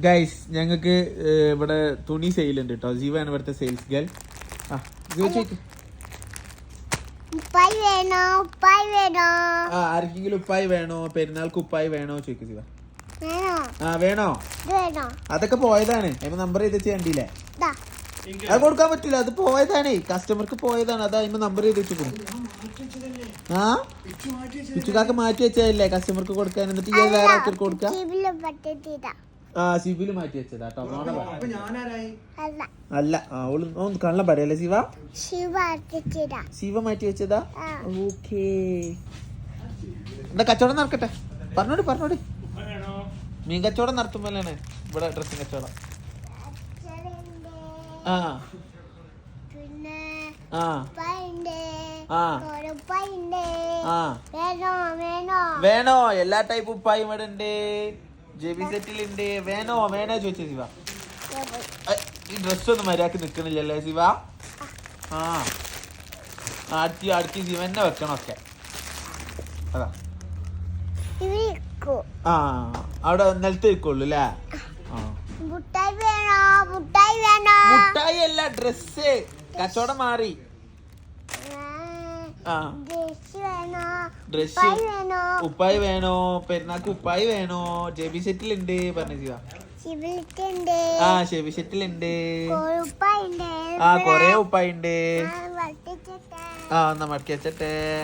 Guys ഞങ്ങൾക്ക് ഇവിടെ തുണി സെയിൽ ഉണ്ട് കേട്ടോ. ജീവാണ് ഇവിടുത്തെ സെയിൽസ് ഗേൾ. ആ ജീവ ചോദിക്കും. ആർക്കെങ്കിലും ഉപ്പായി വേണോ, പെരുന്നാൾക്ക് ഉപ്പായി വേണോ ചോദിക്കും ജീവ. ആ വേണോ? അതൊക്കെ പോയതാണ്. അതിന് നമ്പർ ചെയ്ത് ചെയ്യണ്ടില്ലേ? അത് കൊടുക്കാൻ പറ്റില്ല, അത് പോയതാണ്, കസ്റ്റമർക്ക് പോയതാണ്. അതാ അതിന് നമ്പർ ചെയ്ത് വെച്ചു. ആ പിച്ചുകാക്ക് മാറ്റി വെച്ചതല്ലേ കസ്റ്റമർക്ക് കൊടുക്കാൻ. എന്നിട്ട് ഈ വേറെ ആൾക്കാർക്ക് കൊടുക്കാം. ആ സിബില് മാറ്റി വെച്ചതാ കേട്ടോ. അല്ല ഒന്ന് കള്ളം പറയല്ലേ ശിവ. ശിവ മാറ്റി വെച്ചതാ. ഓക്കേ എന്താ കച്ചവടം നടക്കട്ടെ. പറഞ്ഞോടി. മീൻ കച്ചവടം നടത്തുമ്പോഴാണ് ഇവിടെ ഡ്രസ്സിങ് കച്ചവടം. ആ ആ വേണോ? എല്ലാ ടൈപ്പ് ഉപ്പായും ഇവിടെ ഉണ്ട്. ജെബി സെറ്റിലുണ്ട്. വേണോ ചോദിച്ച ശിവ. ഈ ഡ്രസ് ഒന്നും മര്യാദക്ക് നിക്കണില്ലല്ലേ ശിവ. ആ അടുക്കി ശിവന്നെ വെക്കണൊക്കെ. അതാ ആ അവിടെ നിലത്ത് വെക്കുള്ളൂ അല്ലേ. മുട്ടായി അല്ല, ഡ്രസ്. കച്ചവടം മാറി. ആ ഡ്രസ് ഉപ്പായി വേണോ, പെരുന്നാക്ക് ഉപ്പായി വേണോ, ജെബി സെറ്റിലുണ്ട് പറഞ്ഞ ശിവ. ആ ഷെബി സെറ്റിലുണ്ട്. ആ കൊറേ ഉപ്പായി ഉണ്ട്. ആ എന്നാ മടക്കി വെച്ചട്ടെ.